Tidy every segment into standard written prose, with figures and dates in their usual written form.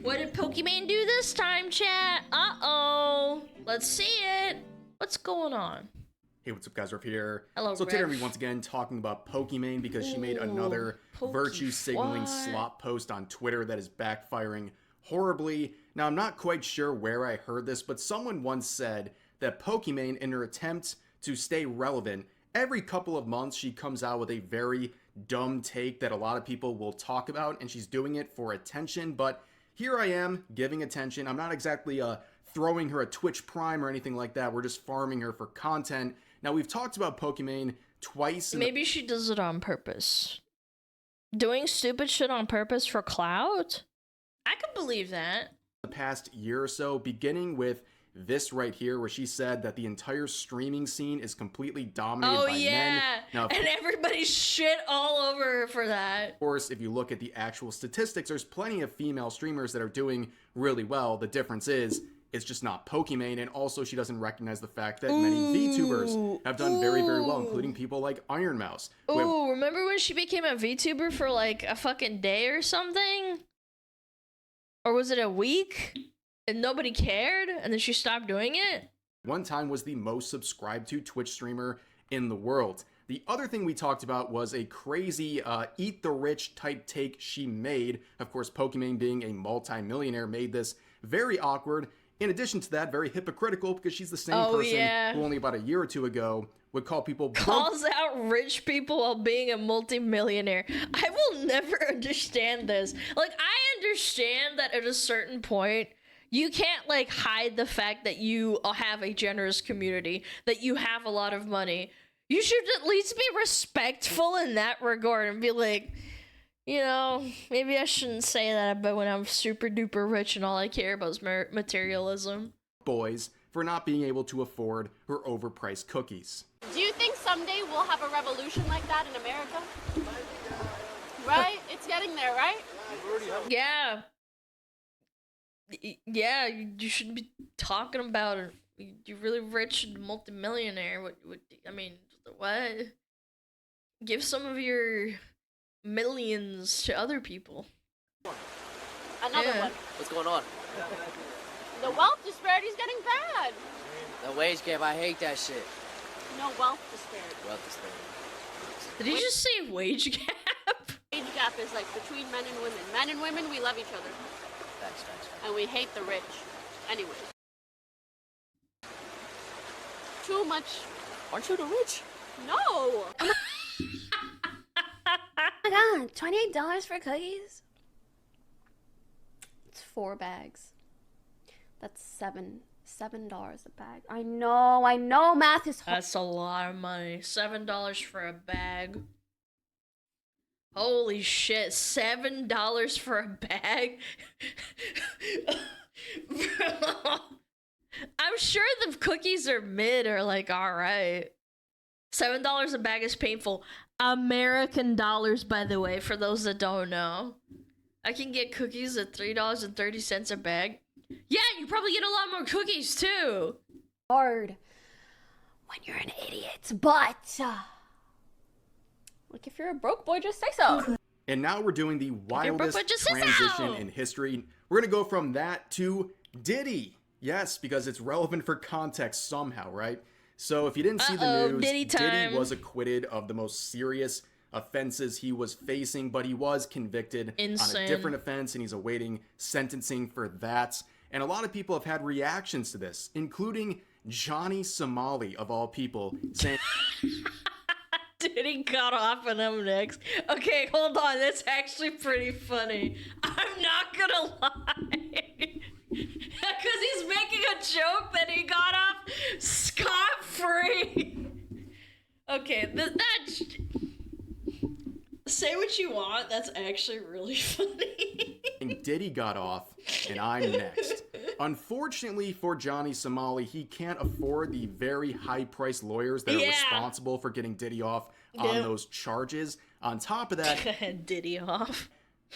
What did Pokimane do this time, chat? Uh-oh. Let's see it. What's going on? Hey, what's up, guys? Rev here. Hello, So today Rev. we're once again talking about Pokimane because she made another virtue signaling slop post on Twitter that is backfiring horribly. Now, I'm not quite sure where I heard this, but someone once said that Pokimane, in her attempt to stay relevant, every couple of months she comes out with a very dumb take that a lot of people will talk about, and she's doing it for attention. But here I am giving attention. I'm not exactly throwing her a Twitch Prime or anything like that. We're just farming her for content. Now, we've talked about Pokimane twice. Maybe she does it on purpose. Doing stupid shit on purpose for clout? I could believe that. The past year or so, beginning with this right here, where she said that the entire streaming scene is completely dominated by men. Now, and everybody shit all over her for that. Of course, if you look at the actual statistics, there's plenty of female streamers that are doing really well. The difference is, it's just not Pokimane, and also she doesn't recognize the fact that many VTubers have done very, very well, including people like Iron Mouse. Ooh, remember when she became a VTuber for like a fucking day or something? Or was it a week? And nobody cared, and then she stopped doing it? One time was the most subscribed to Twitch streamer in the world. The other thing we talked about was a crazy eat the rich type take she made. Of course, Pokimane, being a multi-millionaire, made this very awkward. In addition to that, very hypocritical, because she's the same person who only about a year or two ago would call people calls out rich people while being a multi-millionaire. I will never understand this. Like, I understand that at a certain point you can't like hide the fact that you have a generous community, that you have a lot of money. You should at least be respectful in that regard and be like, you know, maybe I shouldn't say that, but when I'm super duper rich and all I care about is materialism. Boys for not being able to afford her overpriced cookies. Do you think someday we'll have a revolution like that in America? Right? It's getting there, right? Yeah. Yeah, you should be talking about it. You're really rich and multimillionaire. What? I mean, what? Give some of your millions to other people. Another one. What's going on? The wealth disparity is getting bad. The wage gap, I hate that shit. No, wealth disparity. Wealth disparity. Did he just say wage gap? Wage gap is like between men and women. Men and women, we love each other. Facts. And we hate the rich. Anyway. Too much. Aren't you the rich? No! Oh my god, $28 for cookies? It's 4 bags. That's $7 a bag. I know math is hard. That's a lot of money. $7 for a bag. Holy shit, $7 for a bag? I'm sure the cookies are mid or like alright. $7 a bag is painful. American dollars, by the way, for those that don't know. I can get cookies at $3.30 a bag. Yeah, you probably get a lot more cookies too. Hard when you're an idiot, but like if you're a broke boy, just say so. And now we're doing the wildest transition in history. We're gonna go from that to Diddy. Yes, because it's relevant for context somehow, right? So if you didn't see the news, Diddy was acquitted of the most serious offenses he was facing, but he was convicted on a different offense, and he's awaiting sentencing for that. And a lot of people have had reactions to this, including Johnny Somali, of all people, saying... Diddy got off on him next. Okay, hold on. That's actually pretty funny. I'm not gonna lie. Because he's making a joke that he got off scot-free. Okay, that's... Say what you want, that's actually really funny. And Diddy got off, and I'm next. Unfortunately for Johnny Somali, he can't afford the very high-priced lawyers that are responsible for getting Diddy off on those charges. On top of that... Diddy off.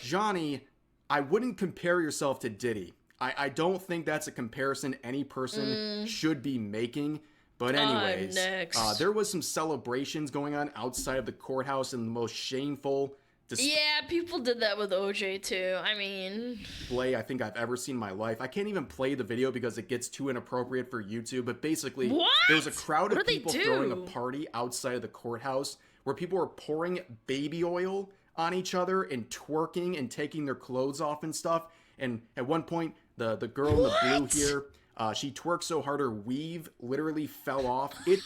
Johnny, I wouldn't compare yourself to Diddy. I don't think that's a comparison any person should be making. But anyways, next. there was some celebrations going on outside of the courthouse in the most shameful Yeah, people did that with OJ too. I mean, display I think I've ever seen in my life. I can't even play the video because it gets too inappropriate for YouTube, but basically there was a crowd of people throwing a party outside of the courthouse where people were pouring baby oil on each other and twerking and taking their clothes off and stuff. And at one point, the girl in the blue here, she twerked so hard her weave literally fell off. Dude,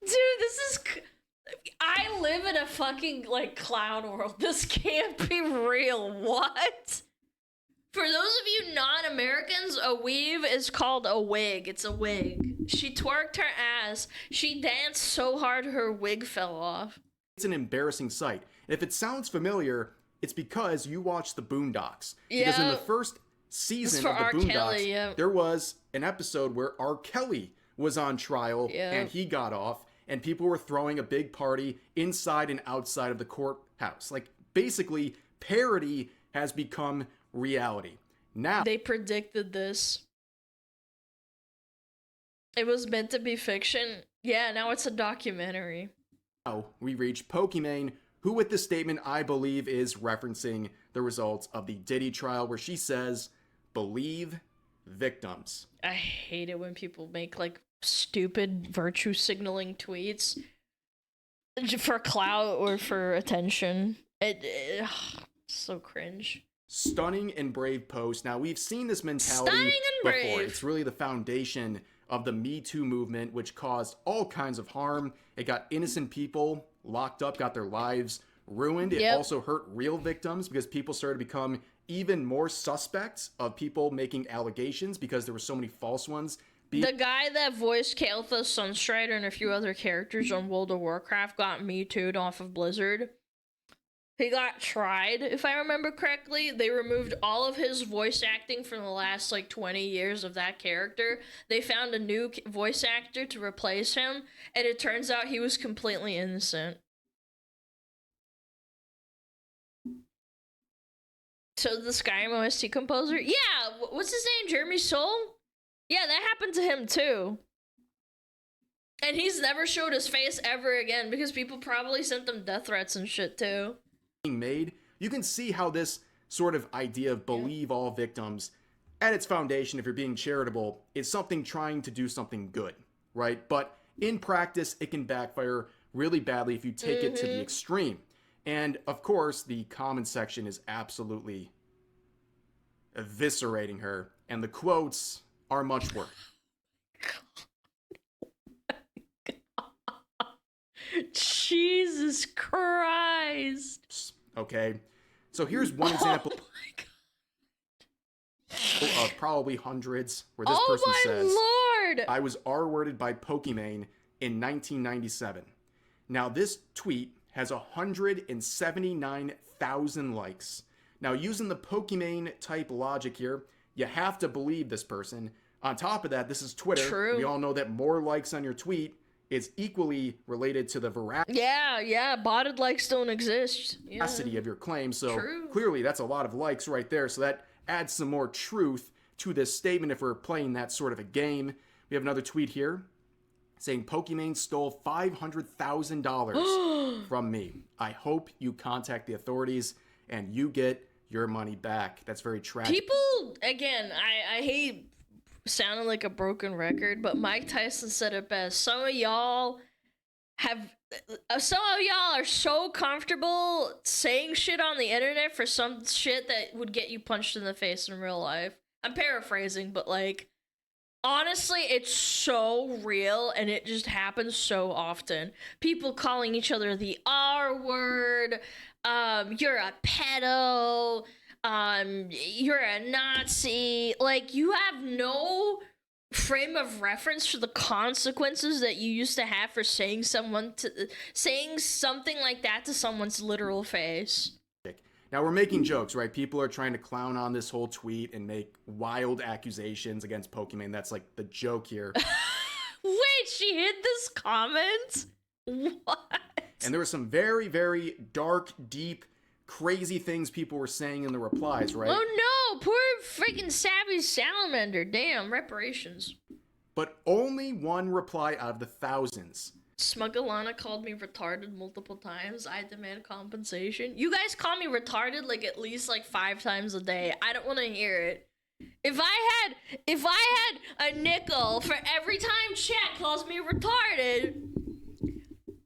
this is... I live in a fucking, like, clown world. This can't be real. What? For those of you non-Americans, a weave is called a wig. It's a wig. She twerked her ass. She danced so hard her wig fell off. It's an embarrassing sight. And if it sounds familiar, it's because you watched the Boondocks. Yeah. Because in the first season of the Boondocks, there was an episode where R. Kelly was on trial and he got off. And people were throwing a big party inside and outside of the courthouse. Like, basically, parody has become reality. Now, they predicted this. It was meant to be fiction. Yeah, now it's a documentary. Now, we reach Pokimane, who with this statement, I believe, is referencing the results of the Diddy trial, where she says, believe victims. I hate it when people make, like, stupid virtue signaling tweets for clout or for attention. So cringe. Stunning and brave post. Now, we've seen this mentality before. It's really the foundation of the Me Too movement, which caused all kinds of harm. It got innocent people locked up, got their lives ruined. It also hurt real victims because people started to become even more suspects of people making allegations because there were so many false ones. The guy that voiced Kael'thas, Sunstrider, and a few other characters on World of Warcraft got Me Too'd off of Blizzard. He got tried, if I remember correctly. They removed all of his voice acting from the last, like, 20 years of that character. They found a new voice actor to replace him, and it turns out he was completely innocent. So the Skyrim OST composer? Yeah, what's his name? Jeremy Soule? Yeah, that happened to him too. And he's never showed his face ever again because people probably sent them death threats and shit too. Made, you can see how this sort of idea of believe all victims, at its foundation, if you're being charitable, is something trying to do something good, right? But in practice, it can backfire really badly if you take it to the extreme. And of course, the comment section is absolutely eviscerating her, and the quotes are much worse. Jesus Christ. Okay, so here's one example of probably hundreds where this person says, Lord! I was R-worded by Pokimane in 1997. Now this tweet has 179,000 likes. Now using the Pokimane type logic here, you have to believe this person. On top of that, this is Twitter. True. We all know that more likes on your tweet is equally related to the veracity botted likes don't exist. of your claim. So clearly that's a lot of likes right there. So that adds some more truth to this statement if we're playing that sort of a game. We have another tweet here saying Pokimane stole $500,000 from me. I hope you contact the authorities and you get your money back. That's very tragic. People, again, I hate sounding like a broken record, but Mike Tyson said it best. Some of y'all are so comfortable saying shit on the internet for some shit that would get you punched in the face in real life. I'm paraphrasing, but like, honestly, it's so real and it just happens so often. People calling each other the R word, you're a pedo, you're a Nazi. Like, you have no frame of reference for the consequences that you used to have for saying something like that to someone's literal face. Now, we're making jokes, right? People are trying to clown on this whole tweet and make wild accusations against Pokimane. That's like the joke here. Wait, she hid this comment? What? And there were some very, very dark, deep, crazy things people were saying in the replies, right? Oh no, poor freaking Savvy Salamander. Damn, reparations. but only one reply out of the thousands. SmugAlana called me retarded multiple times. I demand compensation. You guys call me retarded like at least like 5 times a day. I don't want to hear it. If I had a nickel for every time chat calls me retarded,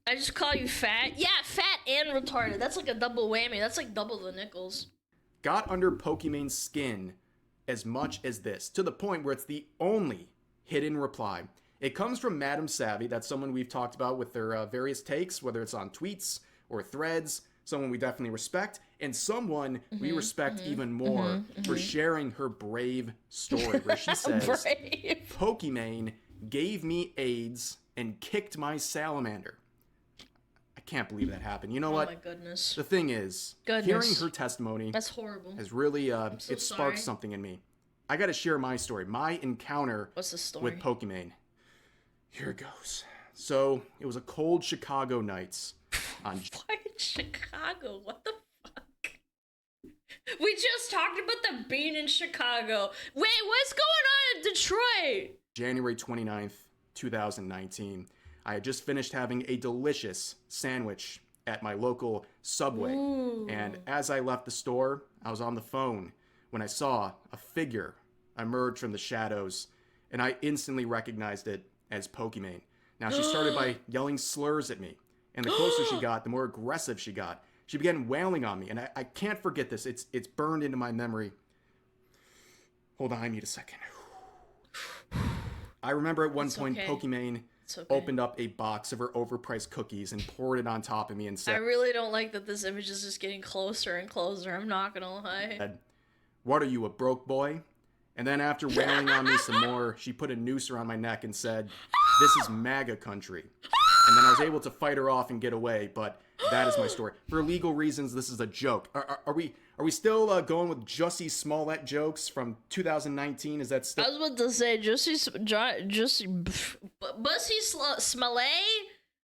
I just call you fat. Yeah, fat and retarded. That's like a double whammy. That's like double the nickels. Got under Pokimane's skin as much as this, to the point where it's the only hidden reply. It comes from Madam Savvy. That's someone we've talked about with their various takes, whether it's on tweets or threads. Someone we definitely respect, and someone we respect even more for sharing her brave story, where she says, Pokimane gave me AIDS and kicked my salamander. I can't believe that happened. You know what? Oh my goodness. The thing is, hearing her testimony that's horrible. has really, so it sparked something in me. I gotta share my story, my encounter What's the story? with Pokimane. Here it goes. So, it was a cold Chicago nights. Why in Chicago? What the fuck? We just talked about the bean in Chicago. Wait, what's going on in Detroit? January 29th, 2019. I had just finished having a delicious sandwich at my local Subway. Ooh. And as I left the store, I was on the phone when I saw a figure emerge from the shadows, and I instantly recognized it as Pokimane. Now, she started by yelling slurs at me. And the closer she got, the more aggressive she got. She began wailing on me, and I can't forget this. It's burned into my memory. Hold on, I need a second. I remember at one point, Pokimane opened up a box of her overpriced cookies and poured it on top of me and said, I really don't like that this image is just getting closer and closer. I'm not gonna lie. What are you, a broke boy? And then after wailing on me some more, she put a noose around my neck and said, this is MAGA country. And then I was able to fight her off and get away, but that is my story. For legal reasons, this is a joke. Are we still going with Jussie Smollett jokes from 2019? Is that still? I was about to say Bussy Smollett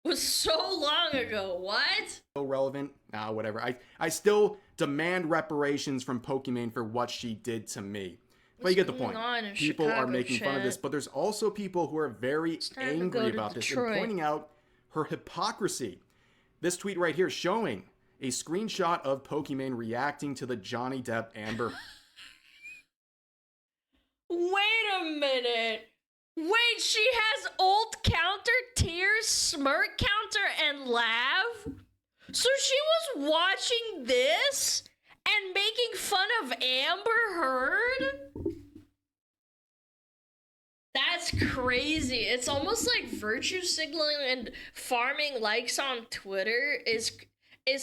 was so long ago. What? Still relevant? Whatever. I still demand reparations from Pokimane for what she did to me. But you get the point. People are making fun of this, but there's also people who are very angry about this and pointing out her hypocrisy. This tweet right here showing a screenshot of Pokimane reacting to the Johnny Depp Amber. Wait a minute. Wait, she has ult counter, tears, smirk counter, and laugh? So she was watching this and making fun of Amber Heard? That's crazy. It's almost like virtue signaling and farming likes on Twitter is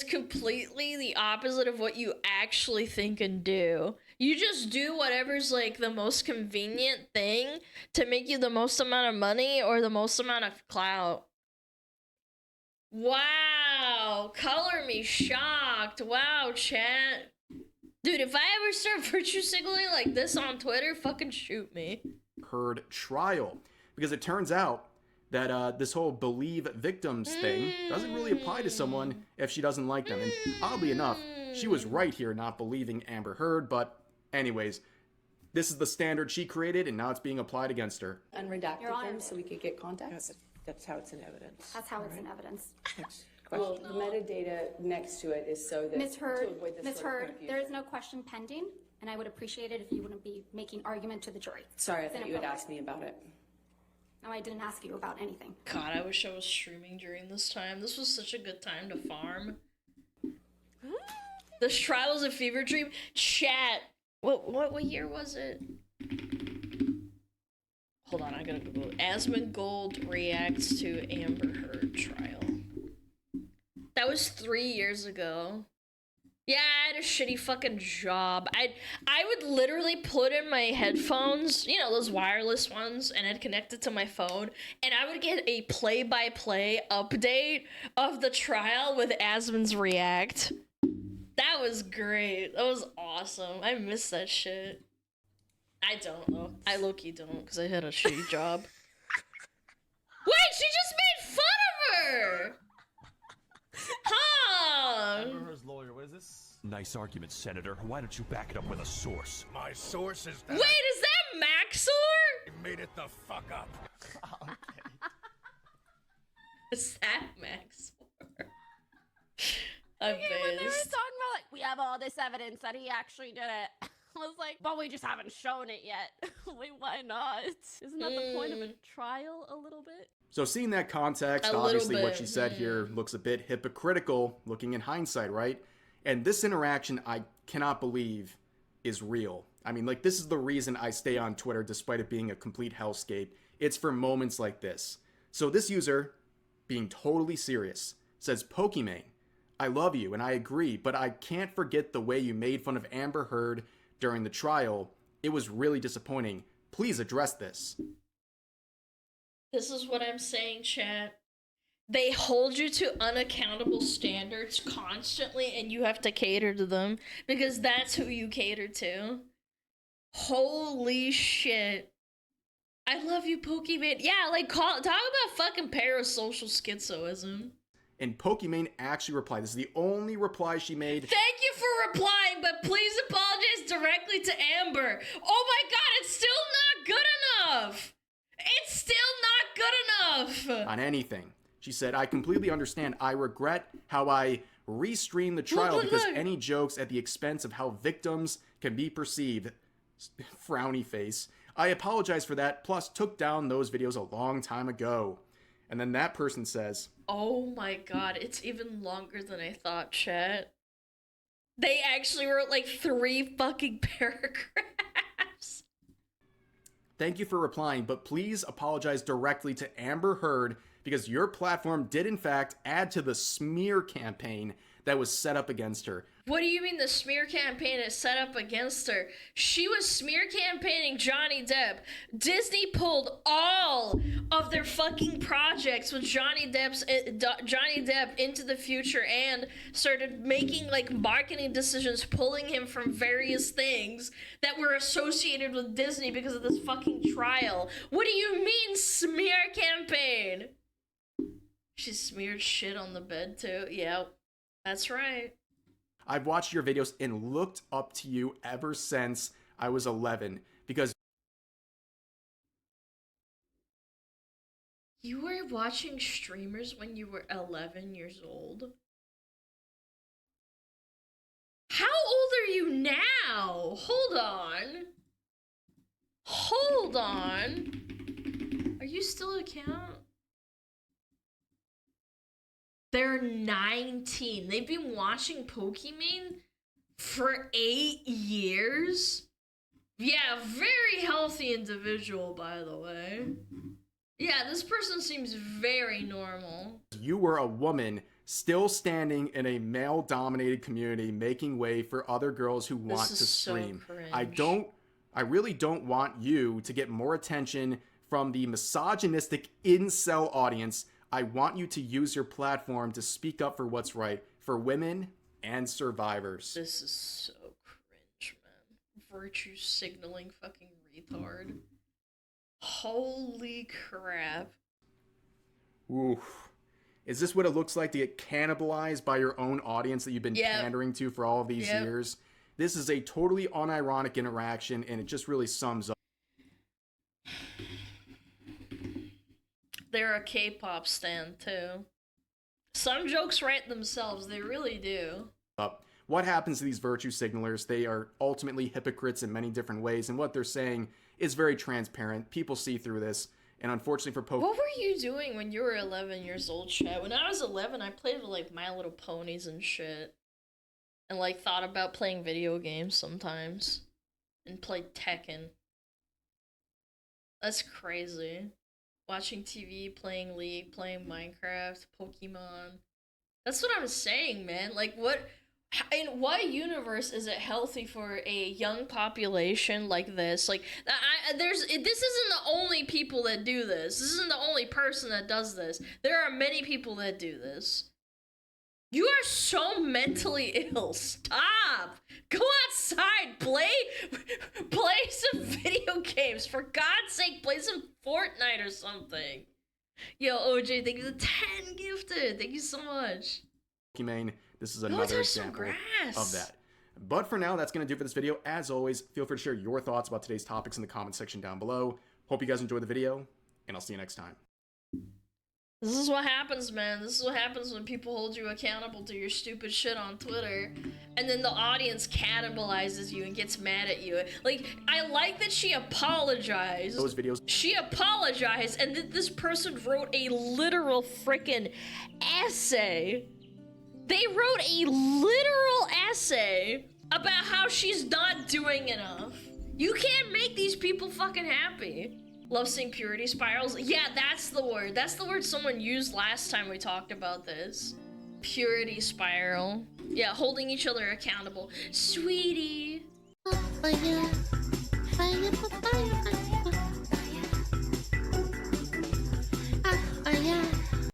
completely the opposite of what you actually think and do. You just do whatever's like the most convenient thing to make you the most amount of money or the most amount of clout. Wow. Color me shocked. Wow, chat. Dude, if I ever start virtue signaling like this on Twitter, fucking shoot me. Heard trial, because it turns out that this whole believe victims thing doesn't really apply to someone if she doesn't like them. And oddly enough, she was right here not believing Amber Heard, but anyways, this is the standard she created and now it's being applied against her. Unredacted them so we could get context. That's how it's in evidence. That's how it's in evidence. Next question. Well, the metadata next to it is so that Ms. Heard, to avoid this Ms. sort of Heard, confusion. there is no question pending, and I would appreciate it if you wouldn't be making argument to the jury. Sorry, I It's thought you had inappropriate. asked me about it. No, I didn't ask you about anything. God, I wish I was streaming during this time. This was such a good time to farm. This trial was a fever dream. Chat. What year was it? Hold on, I gotta Google it. Asmongold reacts to Amber Heard trial. That was 3 years ago. Yeah, I had a shitty fucking job. I would literally put in my headphones, you know, those wireless ones, and I'd connect it to my phone, and I would get a play-by-play update of the trial with Asmon's react. That was great. That was awesome. I miss that shit. I don't though. I low-key don't, because I had a shitty job. Wait, she just made fun of her! Huh? Amber Heard's lawyer, what is this? Nice argument, Senator. Why don't you back it up with a source? My source is that Wait, is that Maxor? made it the fuck up. Is that Max for? I'm Okay, when they were pissed. talking about like we have all this evidence that he actually did it, I was like, but we just haven't shown it yet. Wait, why not? Isn't that the point of a trial a little bit? So seeing that context, A little obviously what bit, she said here looks a bit hypocritical looking in hindsight, right? And this interaction, I cannot believe is real. I mean, like, this is the reason I stay on Twitter despite it being a complete hellscape. It's for moments like this. So this user, being totally serious, says, Pokimane, I love you and I agree, but I can't forget the way you made fun of Amber Heard during the trial. It was really disappointing. Please address this. This is what I'm saying, chat. They hold you to unaccountable standards constantly, and you have to cater to them because that's who you cater to. Holy shit. I love you, Pokimane. Yeah, like, talk about fucking parasocial schizoism. And Pokimane actually replied. This is the only reply she made. Thank you for replying, but please apologize directly to Amber. Oh my god, it's still not good enough. It's still not good enough. On anything. She said, I completely understand. I regret how I restreamed the trial because any jokes at the expense of how victims can be perceived. Frowny face. I apologize for that, plus took down those videos a long time ago. And then that person says, Oh my god, it's even longer than I thought, chat. They actually wrote like 3 fucking paragraphs. thank you for replying, but please apologize directly to Amber Heard because your platform did in fact add to the smear campaign that was set up against her. What do you mean the smear campaign is set up against her? She was smear campaigning Johnny Depp. Disney pulled all of their fucking projects with Johnny Depp into the future and started making like marketing decisions, pulling him from various things that were associated with Disney because of this fucking trial. What do you mean smear campaign? She smeared shit on the bed too. Yep, that's right. I've watched your videos and looked up to you ever since I was 11 because you were watching streamers when you were 11 years old? How old are you now? Hold on. Hold on. Are you still a count? They're 19. They've been watching Pokimane for 8 years? Yeah, very healthy individual, by the way. Yeah, this person seems very normal. you were a woman still standing in a male-dominated community making way for other girls who want to stream. So cringe. I really don't want you to get more attention from the misogynistic incel audience. I want you to use your platform to speak up for what's right for women and survivors. This is so cringe, man. Virtue signaling fucking retard. Holy crap. Oof. Is this what it looks like to get cannibalized by your own audience that you've been pandering to for all of these years? This is a totally unironic interaction, and it just really sums up. They're a K-pop stan, too. Some jokes write themselves, they really do. What happens to these virtue signalers? They are ultimately hypocrites in many different ways, and what they're saying is very transparent. People see through this, and unfortunately for What were you doing when you were 11 years old, Chet? When I was 11, I played with, like, My Little Ponies and shit. And, like, thought about playing video games sometimes. And played Tekken. That's crazy. Watching TV, playing League, playing Minecraft, Pokemon. That's what I'm saying, man. Like, in what universe is it healthy for a young population like this? Like, this isn't the only people that do this. This isn't the only person that does this. There are many people that do this. You are so mentally ill. Stop. Go outside. Play some video games. For God's sake, play some Fortnite or something. Yo, OJ, thank you for the 10 gifted. Thank you so much. Pokimane, this is another example of that. But for now, that's going to do it for this video. As always, feel free to share your thoughts about today's topics in the comment section down below. Hope you guys enjoyed the video, and I'll see you next time. This is what happens, man. This is what happens when people hold you accountable to your stupid shit on Twitter, and then the audience cannibalizes you and gets mad at you. Like, I like that she apologized. Those videos. She apologized, and this person wrote a literal freaking essay. They wrote a literal essay about how she's not doing enough. You can't make these people fucking happy. Love seeing purity spirals. Yeah, that's the word. That's the word someone used last time we talked about this. Purity spiral. Yeah, holding each other accountable. Sweetie.